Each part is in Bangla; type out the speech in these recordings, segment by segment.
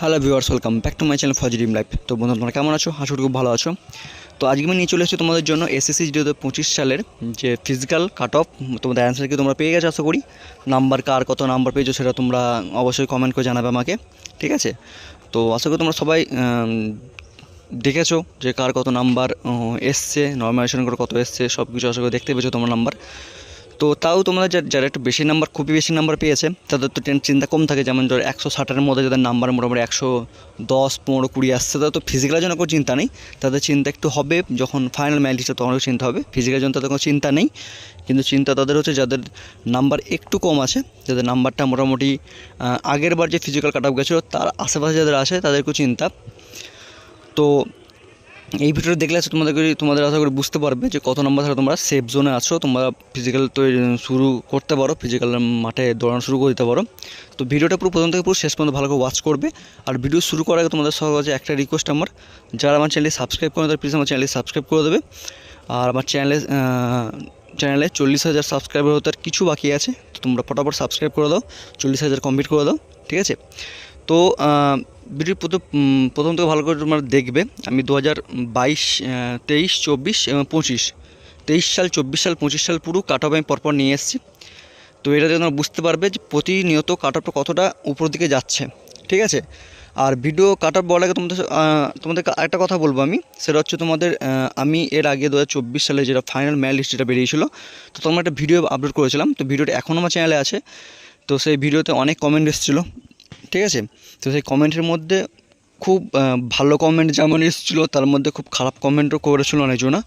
Hello viewers, welcome back to my channel for dream life. তো বন্ধু, তোমরা কেমন আছো? আশা করি খুব ভালো আছো। তো আজকে আমি নিয়ে চলে এসেছি তোমাদের জন্য এসএসসি 2025 সালের যে ফিজিক্যাল কাট অফ। তোমাদের অ্যান্সার কি তোমরা পেয়ে গেছো আশা করি। নাম্বার কার কত নাম্বার পেয়েছো সেটা তোমরা অবশ্যই কমেন্ট করে জানাবে আমাকে, ঠিক আছে? তো আশা করি তোমরা সবাই দেখেছো যে কার কত নাম্বার এসছে, নর্মালাইজেশন করে কত এসছে, সব কিছু আশা করি দেখতে পেয়েছো তোমার নাম্বার। তো তাও তোমরা যারা একটু বেশি নাম্বার, খুবই বেশি নাম্বার পেয়েছে, তাদের তো চিন্তা কম থাকে। যেমন ধর 160-এর মধ্যে যাদের নাম্বার মোটামুটি 110, 15, 20 আসছে, তাদের তো ফিজিক্যালের জন্য কোনো চিন্তা নেই। তাদের চিন্তা একটু হবে যখন ফাইনাল ম্যাচ লিস্টে, তখন চিন্তা হবে। ফিজিক্যালের জন্য তাদের কোনো চিন্তা নেই, কিন্তু চিন্তা তাদের হচ্ছে যাদের নাম্বার একটু কম আছে, যাদের নাম্বারটা মোটামুটি আগের বার যে ফিজিক্যাল কাট অফ গেছিলো তার আশেপাশে যাদের আসে, তাদেরকেও চিন্তা। তো এই ভিডিওটা দেখলে তোমাদের আশা করি বুঝতে পারবে যে কত নম্বর ছাড়া তোমরা সেফ জোনে আছো, তোমরা ফিজিক্যাল তো শুরু করতে পারো, ফিজিক্যাল মাঠে দৌড়ানো শুরু করে দিতে পারো। তো ভিডিওটা পুরো প্রথম থেকে পুরো শেষ পর্যন্ত ভালো করে ওয়াচ করবে। আর ভিডিও শুরু করার আগে তোমাদের সহজে একটা রিকোয়েস্ট আমার, যারা আমার চ্যানেলটি সাবস্ক্রাইব করে তারা প্লিজ আমার চ্যানেলটি সাবস্ক্রাইব করে দেবে। আর আমার চ্যানেলে 40,000 সাবস্ক্রাইবার হতে আর কিছু বাকি আছে, তো তোমরা ফটাফট সাবস্ক্রাইব করে দাও, 40,000 কমপ্লিট করে দাও, ঠিক আছে? তো ভিডিও প্রথম থেকে ভালো করে তোমরা দেখবে। আমি 2022, 23, 24 এবং 25, 23 সাল, 24 সাল, 25 সাল পুরো কাট অফ আমি পরপর নিয়ে এসেছি। তো এটা তোমরা বুঝতে পারবে যে প্রতিনিয়ত কাট অফটা কতটা উপর দিকে যাচ্ছে, ঠিক আছে? আর ভিডিও কাট অফ বলার আগে তোমাদেরকে আরেকটা কথা বলবো আমি, সেটা হচ্ছে আমি এর আগে 2024 সালে যেটা ফাইনাল ম্যাচ লিস্ট যেটা বেরিয়েছিল, তো তোমরা একটা ভিডিও আপলোড করেছিলাম। তো ভিডিওটা এখনও আমার চ্যানেলে আছে। তো সেই ভিডিওতে অনেক কমেন্ট এসেছিলো, ঠিক আছে? তো সেই কমেন্টের মধ্যে খুব ভালো কমেন্ট যেমন এসেছিলো, তার মধ্যে খুব খারাপ কমেন্টও করেছিল অনেকজনা।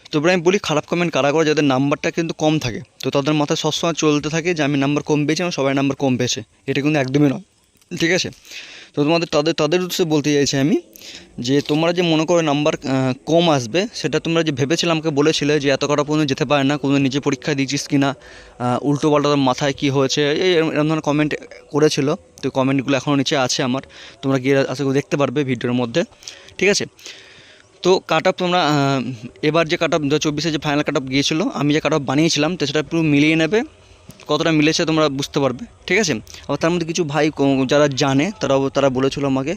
তো এবার আমি বলি, খারাপ কমেন্ট কারা করে? যাদের নাম্বারটা কিন্তু কম থাকে, তো তাদের মাথায় সবসময় চলতে থাকে যে আমি নাম্বার কম পেয়েছি, আমার সবাই নাম্বার কম পেয়েছে। এটা কিন্তু একদমই নয়, ঠিক আছে? তো তাদের উদ্দেশ্যে বলতে চাইছি আমি যে তোমরা যে মনে করো নাম্বার কম আসবে, সেটা তোমরা যে ভেবেছিলে, আমাকে বলেছিলে যে এত কটা পর্যন্ত যেতে পারে না, কোনো নিজে পরীক্ষা দিয়েছিস কি না, উল্টো পাল্টা মাথায় কী হয়েছে, এরকম ধরনের কমেন্ট করেছিল। তো কমেন্টগুলো এখনও নিচে আছে আমার, তোমরা গিয়ে আশা করি দেখতে পারবে ভিডিওর মধ্যে, ঠিক আছে? তো কাট অফ তোমরা এবার যে কাট অফ 2024-এ যে ফাইনাল কাট অফ গিয়েছিলো, আমি যে কাট অফ বানিয়েছিলাম, তো সেটা পুরো মিলিয়ে নেবে, কতটা মিলেছে তোমরা বুঝতে পারবে, ঠিক আছে? আবার তার মধ্যে কিছু ভাই যারা জানে তারা বলেছিল আমাকে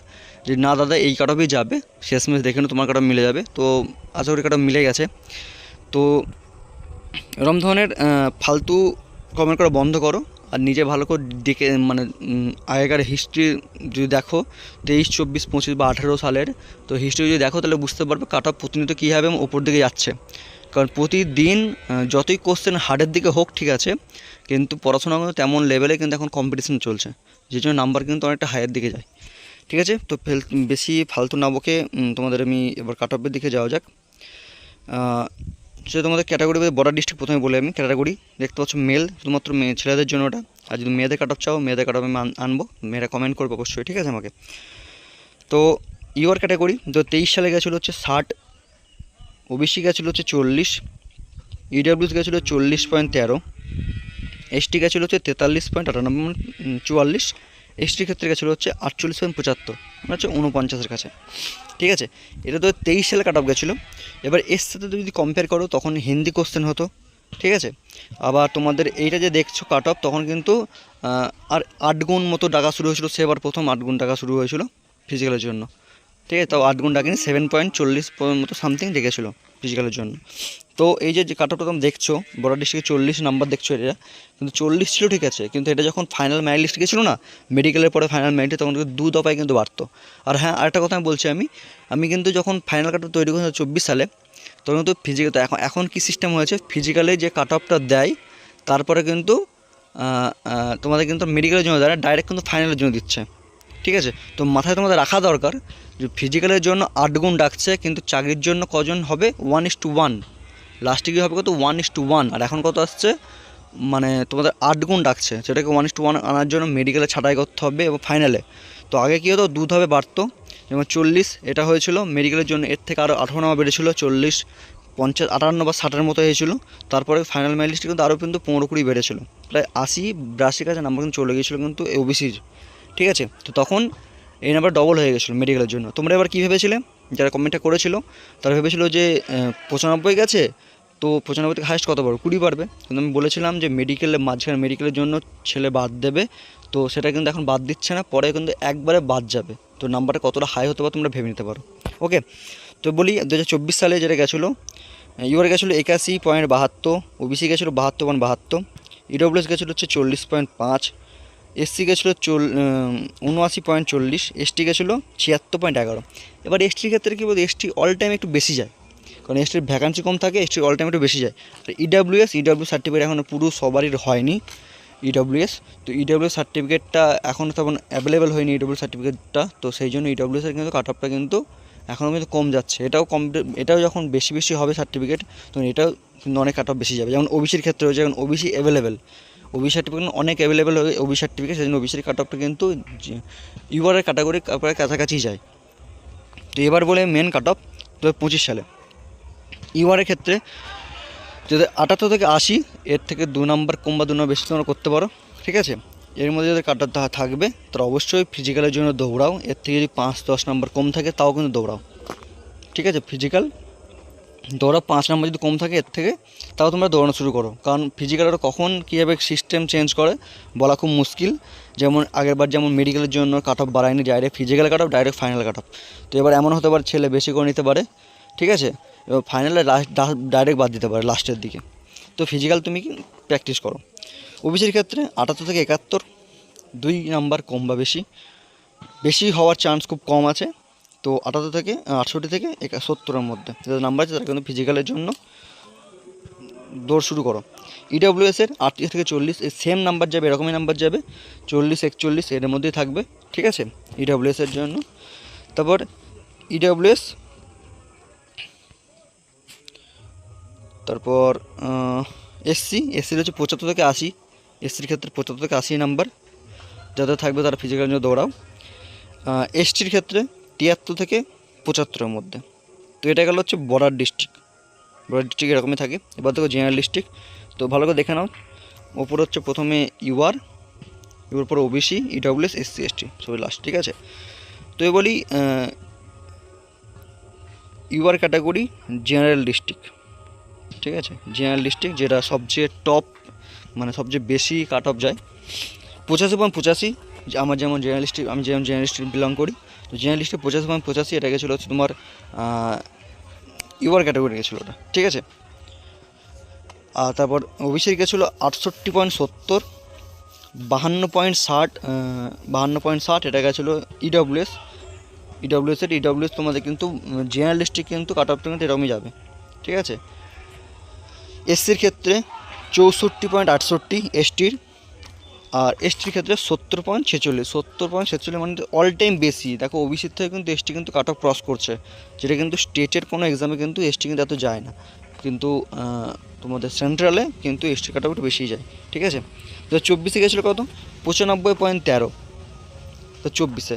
যে না দাদা, এই কাট অফই যাবে, শেষমেশ দেখে তোমার কাট অফ মিলে যাবে। তো আশা করি কাট অফ মিলে গেছে। তো এরকম ধরনের ফালতু কমেন্ট করা বন্ধ করো, আর নিজে ভালো করে দেখে, মানে আগেকার হিস্ট্রি যদি দেখো, 23, 24, 25 বা 18 সালের, তো হিস্ট্রি যদি দেখো তাহলে বুঝতে পারবে কাট অফ প্রতিনিয়ত কী হবে এবং ওপর দিকে যাচ্ছে। কারণ প্রতিদিন যতই কোশ্চেন হার্ডের দিকে হোক, ঠিক আছে, কিন্তু পড়াশোনা কিন্তু তেমন লেভেলে কিন্তু এখন কম্পিটিশন চলছে, যে জন্য নাম্বার কিন্তু অনেকটা হায়ার দিকে যায়, ঠিক আছে? তো বেশি ফালতু না বকে তোমাদের আমি এবার কাট অফের দিকে যাওয়া যাক। সে তোমাদের ক্যাটাগরি বর্ডার ডিস্ট্রিক্ট প্রথমে বলে আমি ক্যাটাগরি দেখতে পাচ্ছ, মেল, শুধুমাত্র ছেলেদের জন্য ওটা। আর যদি মেয়েদের কাট অফ চাও, মেয়েদের কাট অফ আমি আনবো, মেয়েরা কমেন্ট করবো অবশ্যই, ঠিক আছে আমাকে। তো ইউআর ক্যাটাগরি 2023 সালে গেছিলো হচ্ছে 60, ওবিসি গেছিলো হচ্ছে 40, ইডাব্লিউএস গেছিলো 40.13, এসটি গেছিলো হচ্ছে 43.98, 44, এসটির ক্ষেত্রে গেছিলো হচ্ছে 48.75, মানে হচ্ছে 49-এর কাছে, ঠিক আছে? এটা তো 23 সালে কাট অফ গেছিলো। এবার এর সাথে যদি কম্পেয়ার করো, তখন হিন্দি কোশ্চেন হতো, ঠিক আছে? আবার তোমাদের এইটা যে দেখছো কাট অফ, তখন কিন্তু আর 8 গুণ মতো ডাকা শুরু হয়েছিলো, সেবার প্রথম 8 গুণ ডাকা শুরু হয়েছিলো ফিজিক্যালের জন্য, ঠিক আছে? তাও 8 গুণ ডাকিনি, 7.40 মতো সামথিং ডেকেছিলো ফিজিক্যালের জন্য। তো এই যে কাট অফটা তোমরা দেখছো, বর্ডার ডিস্ট্রিক্টে 40 নাম্বার দেখছো, এটা কিন্তু 40 ছিল, ঠিক আছে? কিন্তু এটা যখন ফাইনাল মেরিট লিস্ট গেছিলো না, মেডিকেলের পরে ফাইনাল মেরিটে, তখন কিন্তু 2 দফায় কিন্তু বাড়তো। আর হ্যাঁ, আরেকটা কথা আমি বলছি, আমি কিন্তু যখন ফাইনাল কাট অফ তৈরি করেছি 24 সালে, তখন কিন্তু ফিজিক্যাল, তো এখন কী সিস্টেম হয়েছে, ফিজিক্যালে যে কাট অফটা দেয়, তারপরে কিন্তু তোমাদের কিন্তু মেডিকেলের জন্য দেয় না, ডাইরেক্ট কিন্তু ফাইনালের জন্য দিচ্ছে, ঠিক আছে? তো মাথায় তোমাদের রাখা দরকার যে ফিজিক্যালের জন্য 8 গুণ ডাকছে, কিন্তু চাকরির জন্য কজন হবে? 1:1, লাস্টে কী হবে কত? 1:1। আর এখন কত আসছে, মানে তোমাদের 8 গুণ ডাকছে, সেটাকে 1:1 আনার জন্য মেডিকেলে ছাঁটাই করতে হবে এবং ফাইনালে। তো আগে কী হতো, 2 ধাপে বাড়তো, যেমন 40 এটা হয়েছিল মেডিকেলের জন্য, এর থেকে আরও 18 নাম্বার বেড়েছিলো, 40, 50, 58 বা 60-এর মতো হয়েছিল। তারপরে ফাইনাল মেরিট লিস্টে কিন্তু আরও কিন্তু 15-20 বেড়েছিলো, প্রায় 80-82 কাছে নাম্বার কিন্তু চলে গিয়েছিলো কিন্তু ওবিসির, ঠিক আছে? তো তখন এই নাম্বার ডবল হয়ে গেছিলো মেডিকেলের জন্য। তোমরা এবার কী ভেবেছিলে, যারা কমেন্টটা করেছিল তারা ভেবেছিল যে 95 গেছে, তো 95 থেকে হাইস্ট কত পারবে? 20 পারবে। কিন্তু আমি বলেছিলাম যে মেডিকেলের জন্য ছেলে বাদ দেবে, তো সেটা কিন্তু এখন বাদ দিচ্ছে না, পরে কিন্তু একবারে বাদ যাবে, তো নাম্বারটা কতটা হাই হতে পারে তোমরা ভেবে নিতে পারো। ওকে, তো বলি 2024 সালে যেটা গেছিলো, ইউআর গেছিলো 81.72, ওবিসি গেছিলো 72.72, ইডব্লিউএস গেছিলো হচ্ছে 40.5, এসসি গেছিলো 79.40, এসটি গেছিলো 76.11। এবার এসটির ক্ষেত্রে কী বলতো, এসটি অল টাইম একটু বেশি যায়, কারণ এসটির ভ্যাকান্সি কম থাকে, এসটির অল টাইম একটু বেশি যায়। আর ইডব্লিউ সার্টিফিকেট এখনও পুরো সবারই হয়নি ইডব্লিউএস, তো ইডব্লিউ সার্টিফিকেটটা এখনও তেমন অ্যাভেলেবেল হয়নি ইডব্লিউ সার্টিফিকেটটা, তো সেই জন্য ইডব্লিউএসের কিন্তু কাট অফটা কিন্তু এখনও কিন্তু কম যাচ্ছে। এটাও যখন বেশি বেশি হবে সার্টিফিকেট, তখন এটাও কিন্তু অনেক কাট অফ বেশি যাবে। যেমন ওবিসির ক্ষেত্রে হয়েছে, যেমন ওবিসি অ্যাভেলেবেল, ওবিসি সার্টিফিকেট অনেক অ্যাভেলেবেল হবে ওবিসি সার্টিফিকেট, সেই জন্য ওবিসির কাট অফটা কিন্তু ইউআরের ক্যাটাগরি প্রায় কাছাকাছি যায়। তো এবার বলে মেন কাট অফ 2025 সালে ইউআরের ক্ষেত্রে যদি 78 থেকে 80, এর থেকে 2 নাম্বার কম বা 2 নাম্বার বেশি তোমরা করতে পারো, ঠিক আছে। এর মধ্যে যদি কাট অফ থাকবে তাহলে অবশ্যই ফিজিক্যালের জন্য দৌড়াও, এর থেকে যদি 5-10 নাম্বার কম থাকে তাও কিন্তু দৌড়াও, ঠিক আছে। ফিজিক্যাল দৌড়াও, 5 নাম্বার যদি কম থাকে এর থেকে, তাও তোমরা দৌড়ানো শুরু করো, কারণ ফিজিক্যালের কখন কীভাবে সিস্টেম চেঞ্জ করে বলা খুব মুশকিল। যেমন আগেরবার যেমন মেডিকেলের জন্য cut off বাড়ায়নি, direct physical cut off, direct final cut off. তো এবার এমন হতে পারে ছেলে বেশি করে নিতে পারে, ঠিক আছে, এবার ফাইনালে ডাইরেক্ট বাদ দিতে পারে লাস্টের দিকে। তো ফিজিক্যাল তুমি প্র্যাকটিস করো। ওবিসির ক্ষেত্রে 78 থেকে 71, 2 নাম্বার কম বা বেশি, বেশি হওয়ার চান্স খুব কম আছে। তো 78 থেকে 68 থেকে 70-এর মধ্যে যাদের নাম্বার আছে তারা কিন্তু ফিজিক্যালের জন্য দৌড় শুরু করো। ইডব্লিউএসের 38 থেকে 40 এই সেম নাম্বার যাবে, এরকমই নাম্বার যাবে, 40-41 এর মধ্যেই থাকবে, ঠিক আছে, ইডব্লিউএসের জন্য। তারপর ইডব্লিউএস, তারপর এসসির হচ্ছে 75 থেকে 80, এসসির ক্ষেত্রে 75 থেকে 80 নাম্বার যাদের থাকবে তারা ফিজিক্যালের জন্য দৌড়াও। এসটির ক্ষেত্রে 73 থেকে 75-এর মধ্যে। তো এটা গেল হচ্ছে বর্ডার ডিস্ট্রিক্ট এরকমই থাকে। এবার দেখো জেনারেল ডিস্ট্রিক্ট, তো ভালো করে দেখে নাও। ওপর হচ্ছে প্রথমে ইউআর পর ওবিসি, ইডব্লিউএস, এসসি, এসটি সবই লাস্ট, ঠিক আছে। তো এ বলি ইউআর ক্যাটাগরি জেনারেল ডিস্ট্রিক্ট, ঠিক আছে, জেনারেল ডিস্ট্রিক্ট যেটা সবচেয়ে টপ, মানে সবচেয়ে বেশি কাট অফ যায়, 85.85। আমার যেমন আমি যেমন জেনারেলিস্ট বিলং করি, তো জেনারেলিস্টে 85.85 এটা গেছিলো হচ্ছে তোমার ইউআর ক্যাটাগরি গেছিলো ওটা, ঠিক আছে। আর তারপর ওবিসির গেছিলো 68.70, 52.60 এটা গেছিলো ইডব্লিউএস তোমাদের কিন্তু জেনারেলিস্টে কিন্তু কাট অফটা কিন্তু এরকমই যাবে, ঠিক আছে। এসসির ক্ষেত্রে 64.68 এসটির, আর এসটির ক্ষেত্রে 70.46 মানে অল টাইম বেশি। দেখো ওবিসির থেকে কিন্তু এসটি কিন্তু কাট অফ ক্রস করছে, যেটা কিন্তু স্টেটের কোনো এক্সামে কিন্তু এসটি কিন্তু এত যায় না, কিন্তু তোমাদের সেন্ট্রালে কিন্তু এসটি কাট অফ একটু বেশি যায়, ঠিক আছে। 2024 গেছিলো কত, 95.13, তো 24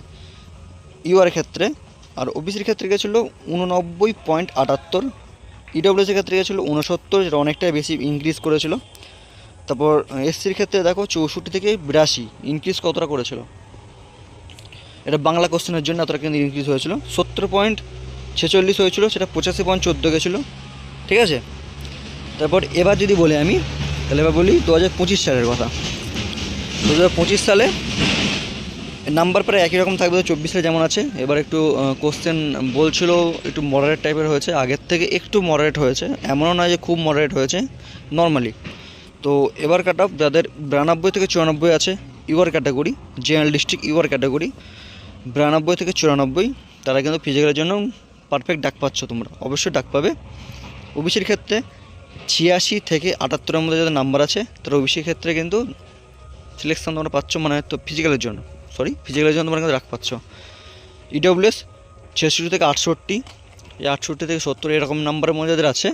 ইউআর ক্ষেত্রে। আর ওবিসির ক্ষেত্রে গেছিলো 89.78, ইডব্লিউএসের ক্ষেত্রে গেছিলো 69, যেটা অনেকটাই বেশি ইনক্রিজ করেছিল। তারপর এসসির ক্ষেত্রে দেখো 64 থেকে 82 ইনক্রিজ কতটা করেছিল, এটা বাংলা কোশ্চেনের জন্য এতটা কিন্তু ইনক্রিজ হয়েছিল। 70.46 হয়েছিল, সেটা 85.14 গেছিলো, ঠিক আছে। তারপর এবার যদি বলি আমি, তাহলে এবার বলি 2025 সালের কথা। 2025 সালে নাম্বার প্রায় একই রকম থাকবে 24 সালে যেমন আছে। এবার একটু কোশ্চেন বলছিল একটু মডারেট টাইপের হয়েছে, আগের থেকে একটু মডারেট হয়েছে, এমনও নয় যে খুব মডারেট হয়েছে, নর্মালি। তো এবার কাট অফ যাদের 92 থেকে 94 আছে UR category, general district UR category 92 থেকে 94, তারা কিন্তু ফিজিক্যালের জন্য পারফেক্ট ডাক পাচ্ছ, তোমরা অবশ্যই ডাক পাবে। ওবিসির ক্ষেত্রে 86 থেকে 78-এর মধ্যে যাদের নাম্বার আছে তারা ওবিসির ক্ষেত্রে কিন্তু সিলেকশন তোমরা পাচ্ছ, মানে তো ফিজিক্যালের জন্য তোমরা কিন্তু ডাক পাচ্ছ। ইডব্লিউএস 66 থেকে 68, এই 68 থেকে 70 এরকম নাম্বারের মধ্যে যাদের আছে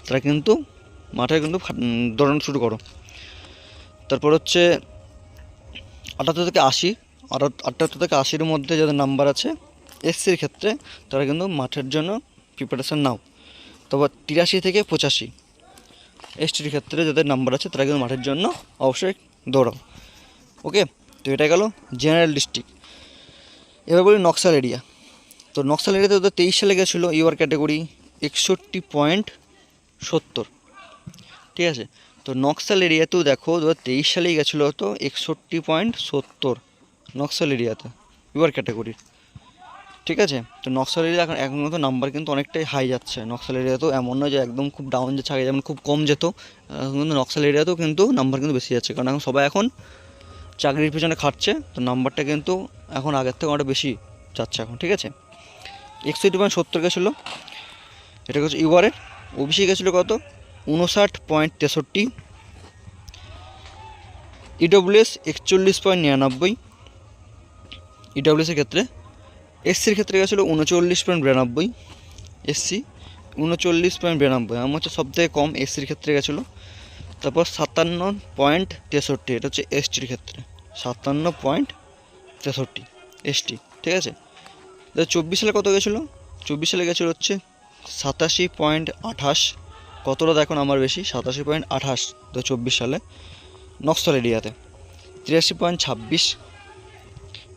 তারা কিন্তু মাঠে কিন্তু দৌড়ানো শুরু করো। তারপর হচ্ছে 78 থেকে 80, 78 থেকে 80-এর মধ্যে যাদের নাম্বার আছে এসসির ক্ষেত্রে তারা কিন্তু মাঠের জন্য প্রিপারেশান নাও। তারপর 83 থেকে 85 এসটির ক্ষেত্রে যাদের নাম্বার আছে তারা কিন্তু মাঠের জন্য অবশ্যই দৌড়াও। ওকে, তো এটা গেল জেনারেল ডিস্ট্রিক্ট। এবার বলি নকশাল এরিয়া। তো নকশাল এরিয়াতে 2023 সালে গেছিলো ইউআর ক্যাটাগরি 61.70, ঠিক আছে। তো নকশাল এরিয়াতেও দেখো 2023 সালেই গেছিলো তো 61.70 নকশাল এরিয়াতে ইউআর ক্যাটাগরির, ঠিক আছে। তো নকশাল এরিয়া এখন এখন কিন্তু নাম্বার কিন্তু অনেকটাই হাই যাচ্ছে। নকশাল এরিয়াতেও এমন নয় যে একদম খুব ডাউন যাচ্ছে, আগে যেমন খুব কম যেত, এখন কিন্তু নকশাল এরিয়াতেও কিন্তু নাম্বার কিন্তু বেশি যাচ্ছে, কারণ এখন সবাই এখন চাকরির পিছনে খাটছে। তো নাম্বারটা কিন্তু এখন আগের থেকে অনেকটা বেশি যাচ্ছে এখন, ঠিক আছে। 61.70 গেছিলো, এটা হচ্ছে ইউআরের। ওবিসি গেছিলো কত, 59.63। ইডব্লিউএস 41.99 ইডব্লিউএসের ক্ষেত্রে। এসসির ক্ষেত্রে গেছিলো 39.92, এসসি 39.92, আমার হচ্ছে সবথেকে কম এসসির ক্ষেত্রে গেছিলো। তারপর 57.63, এটা হচ্ছে এসটির ক্ষেত্রে, 57.63 এসটি, ঠিক আছে। 2024 সালে কত গেছিলো, 24 সালে গেছিলো হচ্ছে 87.28, কতটা দেখুন আমার বেশি, 87.28 2024 সালে নকশাল এরিয়াতে। 83.26,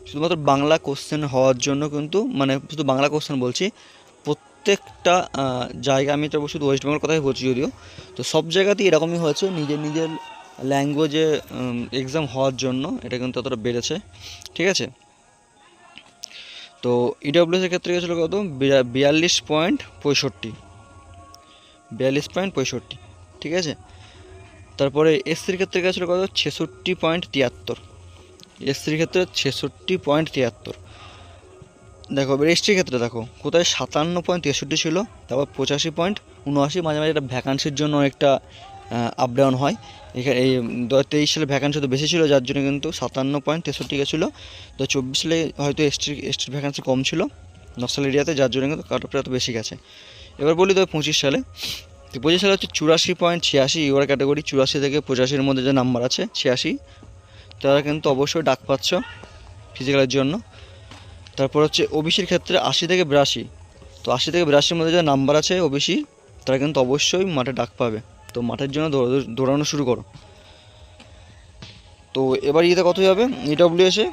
শুধুমাত্র বাংলা কোশ্চেন হওয়ার জন্য কিন্তু, মানে শুধু বাংলা কোশ্চেন বলছি, প্রত্যেকটা জায়গা, আমি তো শুধু ওয়েস্ট বেঙ্গল কথাই বলছি যদিও, তো সব জায়গাতেই এরকমই হয়েছে, নিজের নিজের ল্যাঙ্গুয়েজে এক্সাম হওয়ার জন্য এটা কিন্তু এতটা বেড়েছে, ঠিক আছে। তো ইডব্লিউএসের ক্ষেত্রে গেছিলো কত, 42.65, ঠিক আছে। তারপরে এসসির ক্ষেত্রে গেছিলো কত, 66.73, এসসির ক্ষেত্রে 66.73। দেখো এবার এসটির ক্ষেত্রে দেখো কোথায় 57.63 ছিল, তারপর 85.79, মাঝে মাঝে এটা ভ্যাকান্সির জন্য একটা আপ ডাউন হয়। এখানে এই 2023 সালে ভ্যাকান্সি তো বেশি ছিল, যার জন্য কিন্তু 57.63 গেছিলো। 2024 সালে হয়তো এসটির ভ্যাকান্সি কম ছিল নকশাল এরিয়াতে, যার জন্য কিন্তু কাট অফটা এত বেশি গেছে। এবার বলি 2025 সালে, তো 25 সালে হচ্ছে 84.86 ইউআর ক্যাটাগরি, 84 থেকে 85-র মধ্যে যে নাম্বার আছে 86, তারা কিন্তু অবশ্যই ডাক পাচ্ছ ফিজিক্যালের জন্য। তারপর হচ্ছে ওবিসির ক্ষেত্রে 80 থেকে 82, তো 80 থেকে 82-র মধ্যে যে নাম্বার আছে ওবিসি, তারা কিন্তু অবশ্যই মাঠে ডাক পাবে। তো মাঠের জন্য দৌড়ানো শুরু করো। তো এবার ইয়েতে কত যাবে, ইডব্লিউএসে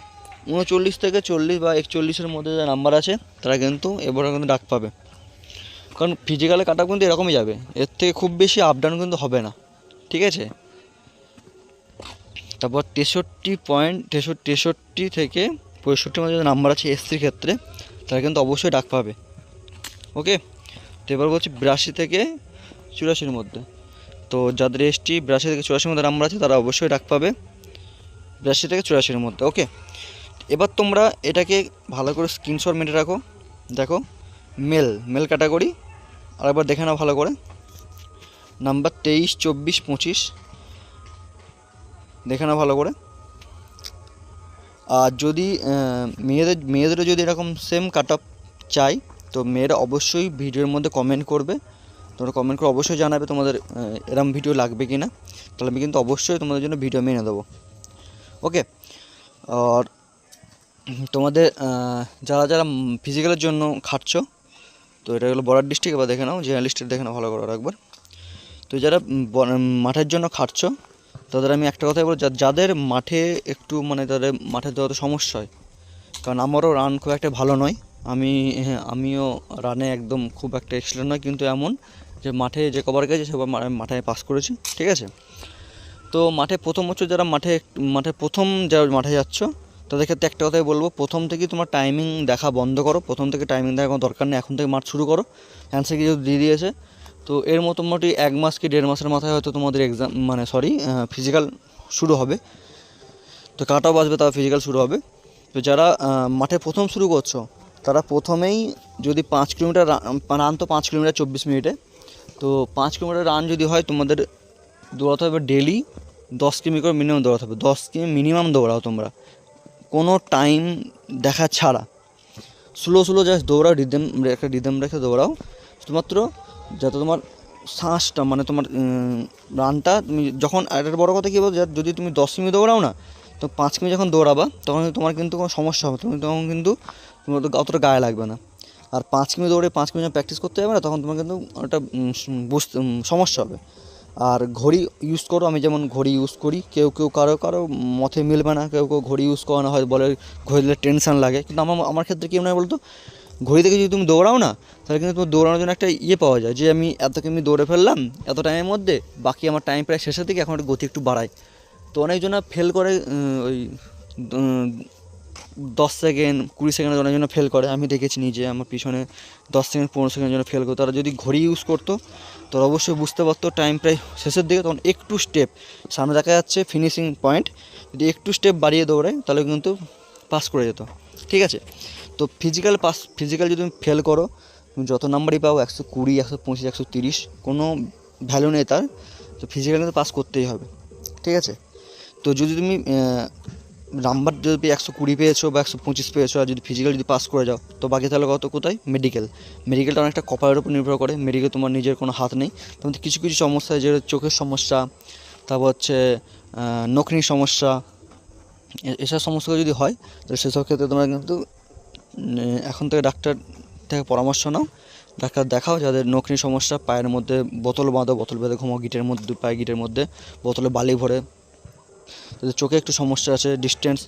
39 থেকে 40 বা 41-এর মধ্যে যে নাম্বার আছে তারা কিন্তু এবার কিন্তু ডাক পাবে, কারণ ফিজিক্যালে কাট অফ কিন্তু এরকমই যাবে, এর থেকে খুব বেশি আপ ডাউন কিন্তু হবে না, ঠিক আছে। তারপর 63 থেকে 65-র মধ্যে যে নাম্বার আছে এসসির ক্ষেত্রে, তারা কিন্তু অবশ্যই ডাক পাবে, ওকে। তো এবার বলছি 82 থেকে 84-র মধ্যে, তো যাদের এসটি 82 থেকে 84-র মধ্যে নাম্বার আছে তারা অবশ্যই ডাক পাবে 82 থেকে 84-র মধ্যে, ওকে। এবার তোমরা এটাকে ভালো করে স্ক্রিনশট মেরে রাখো। দেখো মেল ক্যাটাগরি আরেকবার দেখে নাও ভালো করে, নাম্বার 23, 24, 25 দেখে নাও ভালো করে। আর যদি মেয়েদেরও যদি এরকম সেম কাট অফ চাই, তো মেয়েরা অবশ্যই ভিডিওর মধ্যে কমেন্ট করবে, তোমরা কমেন্ট করে অবশ্যই জানাবে তোমাদের এরম ভিডিও লাগবে কি না, তাহলে আমি কিন্তু অবশ্যই তোমাদের জন্য ভিডিও আমি এনে দেবো, ওকে। আর তোমাদের যারা যারা ফিজিক্যালের জন্য খাটছো, তো এটা হলো বর্ডার ডিস্ট্রিক্ট, এবার দেখে নাও জেনারেলিস্টের দেখে নাও ভালো করে একবার। তো যারা মাঠের জন্য খাটছো, তাদের আমি একটা কথাই বলবো, যাদের মাঠে একটু মানে তাদের মাঠে দেওয়াতে সমস্যা হয়, কারণ আমারও রান খুব একটা ভালো নয়, আমিও রানে একদম খুব একটা এক্সেলেন্ট নয়, কিন্তু এমন যে মাঠে যে কবার গেছে সেবার মাঠে পাস করেছি, ঠিক আছে। তো মাঠে প্রথম হচ্ছে যারা মাঠে প্রথম যারা মাঠে যাচ্ছ, তাদের ক্ষেত্রে একটা কথাই বলবো, প্রথম থেকেই তোমার টাইমিং দেখা বন্ধ করো, প্রথম থেকে টাইমিং দেখা কোনো দরকার নেই, এখন থেকে মাঠ শুরু করো। অ্যান্সার কি দিয়ে দিয়েছে, তো এর মোটামুটি 1 মাস কি 1.5 মাসের মাথায় হয়তো তোমাদের এক্সাম মানে ফিজিক্যাল শুরু হবে, তো কাট অফ আসবে, তাও ফিজিক্যাল শুরু হবে। তো যারা মাঠে প্রথম শুরু করছো, তারা প্রথমেই যদি 5 কিলোমিটার রান, তো 5 কিলোমিটার 24 মিনিটে, তো 5 কিলোমিটার রান যদি হয়, তোমাদের দৌড়াতে হবে ডেলি 10 কিমি করে মিনিমাম দৌড়াতে হবে, 10 কিমি মিনিমাম দৌড়াও তোমরা, কোনো টাইম দেখা ছাড়া, স্লো জাস্ট দৌড়াও, একটা রিদম রেখে দৌড়াও, শুধুমাত্র যাতে তোমার শ্বাসটা মানে তোমার রানটা তুমি যখন, একটা বড়ো কথা কী বলতো, যদি তুমি 10 কিমি দৌড়াও না, তো 5 কিমি যখন দৌড়াবা তখন তোমার কিন্তু কোনো সমস্যা হবে, তুমি তখন কিন্তু তোমার অতটা গায়ে লাগবে না। আর 5 কিমি দৌড়ে 5 কিমি যখন প্র্যাকটিস করতে যাবে না, তখন তোমার কিন্তু একটা সমস্যা হবে। আর ঘড়ি ইউজ করো, আমি যেমন ঘড়ি ইউজ করি, কেউ কারো মতে মিলবে না, কেউ ঘড়ি ইউজ করে না, হয় বলে ঘড়ি দিলে টেনশান লাগে, কিন্তু আমার ক্ষেত্রে কী নয় বলতো, ঘড়ি থেকে যদি তুমি দৌড়াও না, তাহলে কিন্তু তোমার দৌড়ানোর জন্য একটা পাওয়া যায়, যে আমি এত কিমি দৌড়ে ফেললাম এত টাইমের মধ্যে, বাকি আমার টাইম প্রায় শেষের দিকে, এখন একটু গতি একটু বাড়াই। তো অনেকজন ফেল করে ওই 10 সেকেন্ড 20 সেকেন্ডের অনেক জন্য ফেল করে, আমি দেখেছি নিজে আমার পিছনে 10 সেকেন্ড 15 সেকেন্ডের জন্য ফেল করে। তারা যদি ঘড়ি ইউজ করতো তারা অবশ্যই বুঝতে পারতো টাইম প্রায় শেষের দিকে, তখন একটু স্টেপ সামনে দেখা যাচ্ছে ফিনিশিং পয়েন্ট, যদি একটু স্টেপ বাড়িয়ে দৌড়ায় তাহলে কিন্তু পাস করে যেত। ঠিক আছে, তো ফিজিক্যাল যদি তুমি ফেল করো, তুমি যত নাম্বারই পাও 120 125 130 কোনো ভ্যালু নেই তার, তো ফিজিক্যাল কিন্তু পাস করতেই হবে। ঠিক আছে, তো যদি তুমি নাম্বার যদি 120 পেয়েছো বা 125 পেয়েছো আর যদি ফিজিক্যাল যদি পাস করে যাও, তো বাকি তাহলে কত কোথায় মেডিকেলটা অনেকটা কপালের উপর নির্ভর করে। মেডিকেল তোমার নিজের কোনো হাত নেই, তোমাদের কিছু কিছু সমস্যা যেটা চোখের সমস্যা, তারপর হচ্ছে নখনির সমস্যা, এসব সমস্যা যদি হয় তাহলে সেসব ক্ষেত্রে তোমরা কিন্তু এখন থেকে ডাক্তার থেকে পরামর্শ নাও, ডাক্তার দেখাও। যাদের নখনির সমস্যা, পায়ের মধ্যে বোতল বাঁধো, বোতল বেঁধে ঘুমাও গিটের মধ্যে, পায়ে গিটের মধ্যে বোতলে বালি ভরে। যাদের চোখে একটু সমস্যা আছে, ডিস্টেন্স,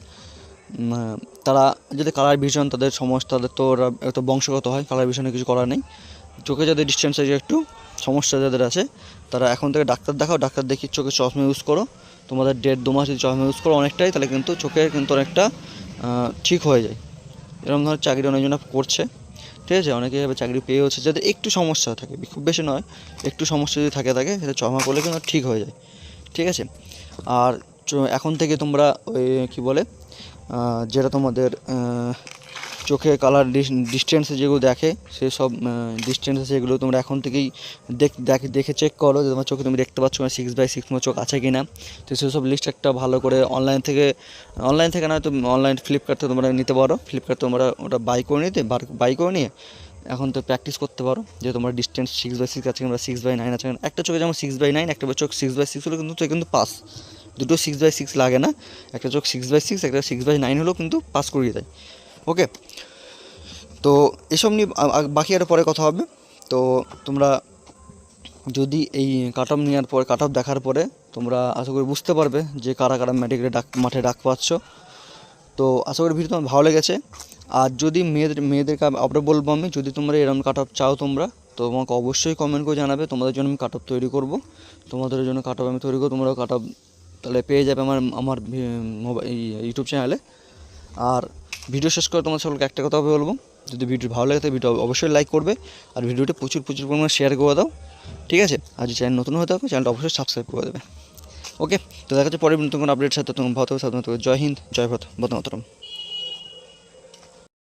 তারা যদি কালার ভিশন তাদের সমস্যা, তাদের তো ওরা একটু বংশগত হয়, কালার ভিশনে কিছু করার নেই। চোখে যাদের ডিস্টেন্স আছে একটু সমস্যা যাদের আছে, তারা এখন থেকে ডাক্তার দেখাও, ডাক্তার দেখিয়ে চোখে চশমা ইউজ করো। তোমাদের 1.5-2 মাস যদি চশমা ইউজ করো অনেকটাই, তাহলে কিন্তু চোখের কিন্তু অনেকটা ঠিক হয়ে যায়। এরকম ধরনের চাকরি অনেকজন করছে। ঠিক আছে, অনেকে এভাবে চাকরি পেয়েওছে যাদের একটু সমস্যা থাকে, খুব বেশি নয়, একটু সমস্যা যদি থাকে সেটা চশমা পড়লে কিন্তু ঠিক হয়ে যায়। ঠিক আছে, আর এখন থেকে তোমরা ওই কী বলে যেটা তোমাদের চোখে কালার ডিস্টেন্সে যেগুলো দেখে সেসব ডিস্টেন্সে সেগুলো তোমরা এখন থেকেই দেখে চেক করো যে তোমার চোখে তুমি দেখতে পাচ্ছ না 6/6 তোমার চোখ আছে কি না। তো সেসব লিস্ট একটা ভালো করে অনলাইন থেকে নয় তো অনলাইন ফ্লিপকার্ট থেকে তোমরা নিতে পারো। ফ্লিপকার্ট তোমরা ওটা বাই করে নিয়ে এখন তো প্র্যাকটিস করতে পারো যে তোমার ডিস্টেন্স 6/6 আছে কিংবা 6/9 আছে। একটা চোখে যেমন 6/9, একটা চোখ 6/6 হলো কিন্তু তুই কিন্তু পাস, দুটো 6/6 লাগে না, একটা চোখ 6/6 একটা 6/9 হলেও কিন্তু পাস করিয়ে দেয়। ওকে, তো এসব নিয়ে বাকি আরও পরে কথা হবে। তো তোমরা যদি এই কাট অফ নেওয়ার পর, কাট অফ দেখার পরে তোমরা আশা করি বুঝতে পারবে যে কারা কারা মেডিকেলে মাঠে ডাক পাচ্ছ। তো আশা করি ভিডিও তোমার ভালো লেগেছে। আর যদি মেয়েদেরকে আবার বলবো আমি, যদি তোমরা এরকম কাট অফ চাও তোমরা, তো তোমাকে অবশ্যই কমেন্ট করে জানাবে, তোমাদের জন্য আমি কাট অফ তৈরি করবো, তোমাদের জন্য কাট অফ আমি তৈরি করবো, তোমরাও কাট অফ তাহলে পেয়ে যাবে আমার মোবাইল ইউটিউব চ্যানেলে। আর ভিডিও শেষ করে তোমার সকলকে একটা কথা বলবো, যদি ভিডিও ভালো লাগে তাহলে ভিডিও অবশ্যই লাইক করবে আর ভিডিওটা প্রচুর পরিমাণে শেয়ার করে দাও। ঠিক আছে, আর যদি চ্যানেল নতুন হয়ে থাকো চ্যানেলটা অবশ্যই সাবস্ক্রাইব করে দেবে। ওকে, তো দেখা যাচ্ছে পরের নতুন কোনো আপডেট সাথে, তোমার ভালো থাকবে, সাবধানে থাকবে। জয় হিন্দ, জয় ভারত, বন্দে মাতরম।